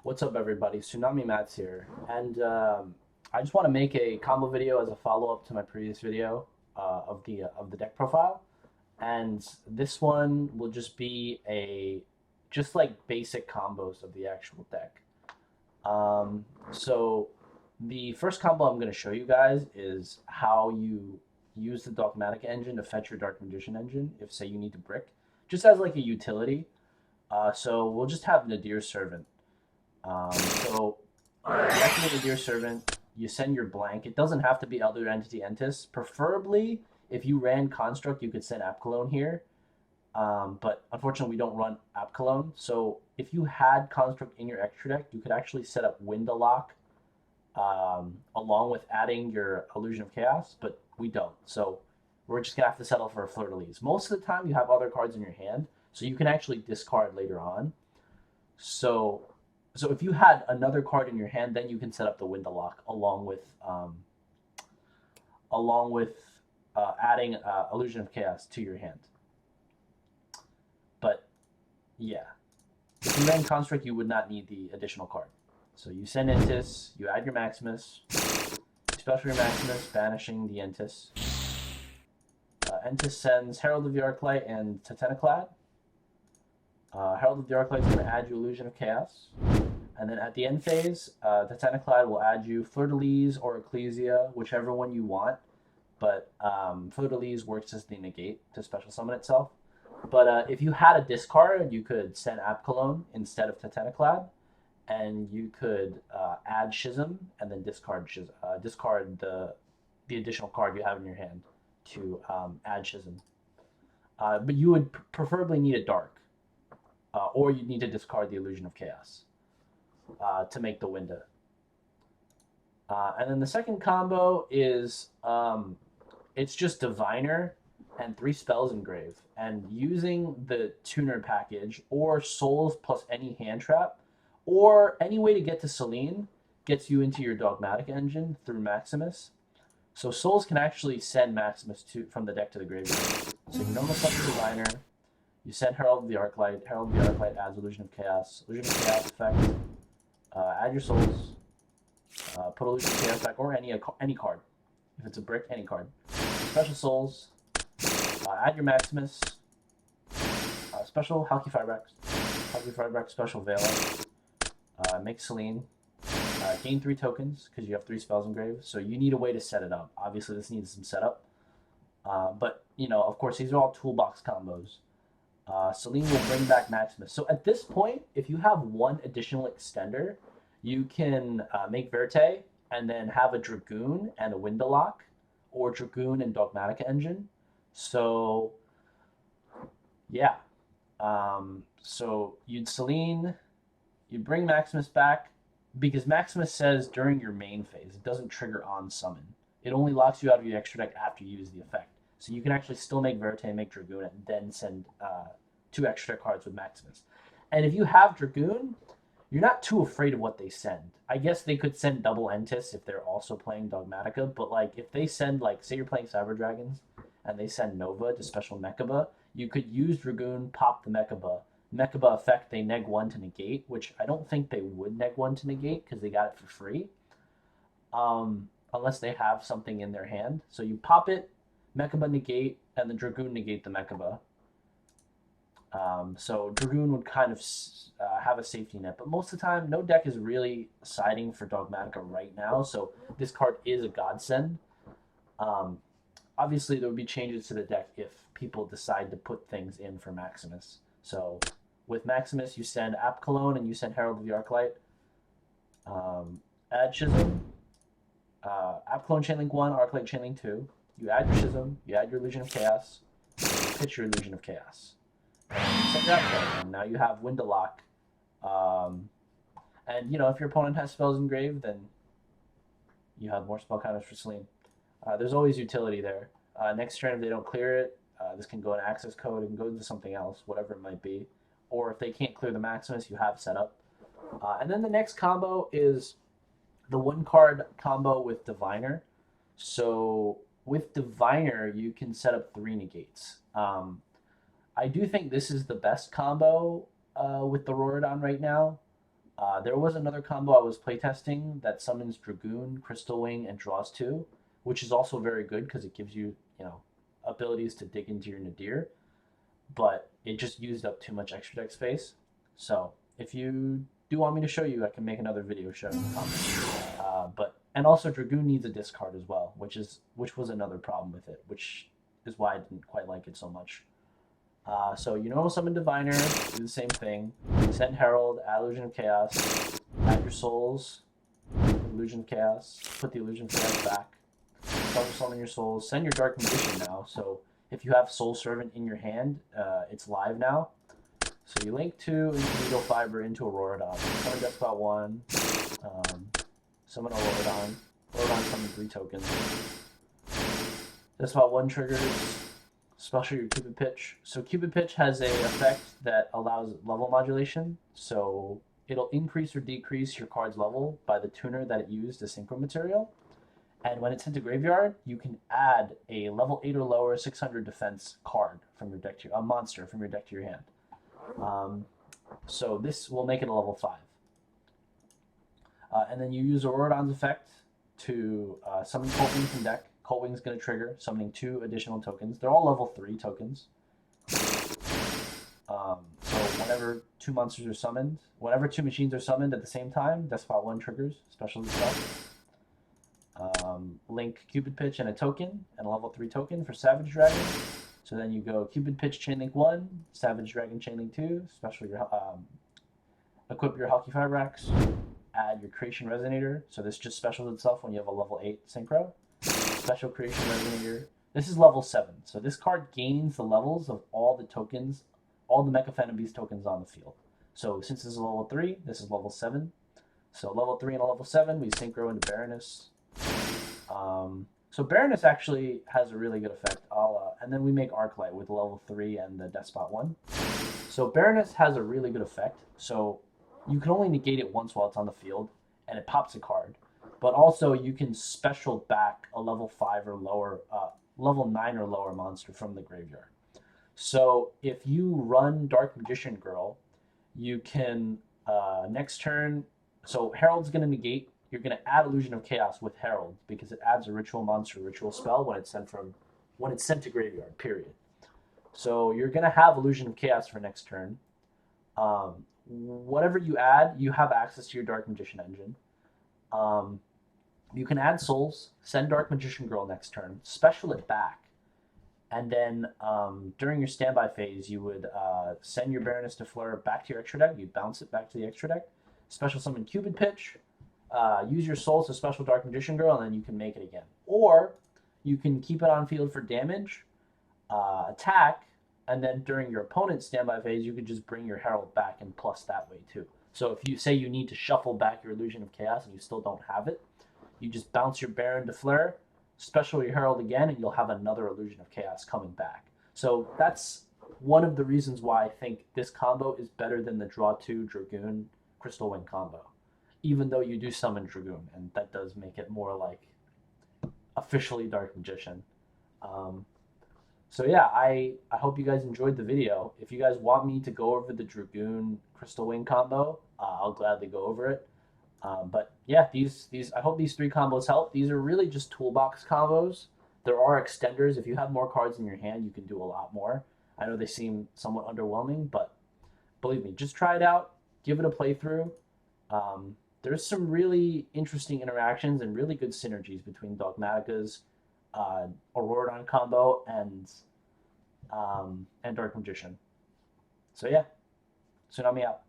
What's up, everybody? Tsunami Mats here, and I just want to make a combo video as a follow-up to my previous video of the deck profile, and this one will just be just like basic combos of the actual deck. So the first combo I'm going to show you guys is how you use the Dogmatika engine to fetch your Dark Magician engine if, say, you need to brick, just as like a utility. So we'll just have Nadir Servant. So you activate Nadir Servant, you send your blank. It doesn't have to be Elder Entity Entis. Preferably, if you ran Construct, you could send Apcalone here. But unfortunately, we don't run Apcalone. So if you had Construct in your extra deck, you could actually set up Windalock along with adding your Illusion of Chaos, but we don't. So we're just going to have to settle for a Fleur-de-Lis. Most of the time, you have other cards in your hand, so you can actually discard later on. So if you had another card in your hand, then you can set up the Windalock along with adding Illusion of Chaos to your hand. But yeah, if you ran Construct, you would not need the additional card. So you send Entis, you add your Maximus, you special your Maximus, banishing the Entis. Entis sends Herald of the Arclight and Titaniclad. Herald of the Arclight is going to add you Illusion of Chaos. And then at the end phase, Titaniclad will add you Fleur-de-Lis or Ecclesia, whichever one you want. But Fleur-de-Lis works as the negate to special summon itself. But if you had a discard, you could send Apcalone instead of Titaniclad. And you could add Schism and then discard the additional card you have in your hand to add Schism. But you would preferably need a Dark. Or you'd need to discard the Illusion of Chaos to make the window. And then the second combo is it's just Diviner and 3 spells engrave. And using the Tuner package or Souls plus any hand trap or any way to get to Selene gets you into your Dogmatika engine through Maximus. So Souls can actually send Maximus from the deck to the graveyard. So you normal summon Diviner. You send Herald of the Arclight. Herald of the Arclight adds Illusion of Chaos. Illusion of Chaos effect. Add your Souls. Put Illusion of Chaos back, or any card. If it's a brick, any card. Special Souls. Add your Maximus. Special Halq Fireback. Halq Fireback special Veil. Make Selene. Gain 3 tokens, because you have 3 spells engraved. So you need a way to set it up. Obviously, this needs some setup. But, of course, these are all Toolbox combos. Selene will bring back Maximus. So at this point, if you have one additional extender, you can make Verte and then have a Dragoon and a Windalock, or Dragoon and Dogmatika Engine. So, yeah. So you'd Selene, you'd bring Maximus back, because Maximus says during your main phase, it doesn't trigger on summon. It only locks you out of your extra deck after you use the effect. So you can actually still make Verte and make Dragoon and then send 2 extra cards with Maximus. And if you have Dragoon, you're not too afraid of what they send. I guess they could send double Entis if they're also playing Dogmatika, but like if they send, like, say you're playing Cyber Dragons and they send Nova to special Mechaba, you could use Dragoon, pop the Mechaba. Mechaba effect, they neg 1 to negate, which I don't think they would neg 1 to negate because they got it for free. Unless they have something in their hand. So you pop it, Mechaba negate, and the Dragoon negate the Mechaba. So Dragoon would kind of have a safety net, but most of the time, no deck is really siding for Dogmatika right now, so this card is a godsend. Obviously, there would be changes to the deck if people decide to put things in for Maximus. So with Maximus, you send Apcalone and you send Herald of the Arclight. Add Schism. Apcalone Chainlink 1, Arclight Chainlink 2. You add your Schism, you add your Illusion of Chaos, you pitch your Illusion of Chaos. And you send your Apcalone, and now you have Windalock. And, if your opponent has spells engraved, then you have more spell counters for Selene. There's always utility there. Next turn, if they don't clear it, this can go in access code, it can go into something else, whatever it might be. Or if they can't clear the Maximus, you have setup. And then the next combo is the 1-card combo with Diviner. So with Diviner, you can set up 3 negates. I do think this is the best combo with the Rorodon right now. There was another combo I was playtesting that summons Dragoon, Crystal Wing, and draws 2, which is also very good because it gives you, abilities to dig into your Nadir, but it just used up too much extra deck space. So if you do want me to show you, I can make another video showing the combo. And also Dragoon needs a discard as well, which was another problem with it, which is why I didn't quite like it so much. So you normal summon Diviner, do the same thing. Send Herald, add Illusion of Chaos, add your souls, Illusion of Chaos, put the Illusion of Chaos back, special summon your souls, send your Dark Magician now. So if you have Soul Servant in your hand, it's live now. So you link 2 into Needle Fiber into Auroradon. Summon Despot 1, summon Auroradon. Auroradon summon 3 tokens. Despot 1 triggers. Special your Cupid Pitch. So Cupid Pitch has a effect that allows level modulation. So it'll increase or decrease your card's level by the tuner that it used as synchro material. And when it's into graveyard, you can add a level 8 or lower 600 defense card from your deck to a monster from your deck to your hand. So this will make it a level 5. And then you use Auroradon's effect to summon Colt Wing from deck. Colt Wing's going to trigger, summoning 2 additional tokens. They're all level 3 tokens. So whenever 2 monsters are summoned, whenever 2 machines are summoned at the same time, Despot 1 triggers, special itself. Link Cupid Pitch and a token, and a level 3 token for Savage Dragon. So then you go Cupid Pitch Chainlink 1, Savage Dragon Chainlink 2, special your equip your Halq Fibrax, add your Creation Resonator. So this just specials itself when you have a level 8 Synchro. Special Creation Resonator. This is level 7. So this card gains the levels of all the tokens, all the Mecha Phantom Beast tokens on the field. So since this is level 3, this is level 7. So level 3 and a level 7, we Synchro into Baroness. So Baroness actually has a really good effect. And then we make Arclight with level 3 and the Despot 1. So Baroness has a really good effect. So you can only negate it once while it's on the field, and it pops a card. But also you can special back a level 5 or lower, level 9 or lower monster from the graveyard. So if you run Dark Magician Girl, you can next turn. So Herald's going to negate. You're going to add Illusion of Chaos with Herald because it adds a ritual monster, ritual spell when it's sent to graveyard. Period. So you're going to have Illusion of Chaos for next turn. Whatever you add, you have access to your Dark Magician Engine. You can add souls, send Dark Magician Girl next turn, special it back, and then during your standby phase, you would send your Baroness de Fleur back to your extra deck. You bounce it back to the extra deck, special summon Cupid Pitch, use your souls to special Dark Magician Girl, and then you can make it again. Or you can keep it on field for damage, attack, and then during your opponent's standby phase, you could just bring your Herald back and plus that way too. So if you say you need to shuffle back your Illusion of Chaos and you still don't have it, you just bounce your Baron de Fleur, special your Herald again, and you'll have another Illusion of Chaos coming back. So that's one of the reasons why I think this combo is better than the Draw 2 Dragoon Crystal Wing combo. Even though you do summon Dragoon, and that does make it more like officially Dark Magician. So yeah, I hope you guys enjoyed the video. If you guys want me to go over the Dragoon Crystal Wing combo, I'll gladly go over it. But yeah, I hope these 3 combos help. These are really just toolbox combos. There are extenders. If you have more cards in your hand, you can do a lot more. I know they seem somewhat underwhelming, but believe me, just try it out. Give it a playthrough. There's some really interesting interactions and really good synergies between Dogmatika's Auroradon combo and Dark Magician. So yeah, Tsunami out.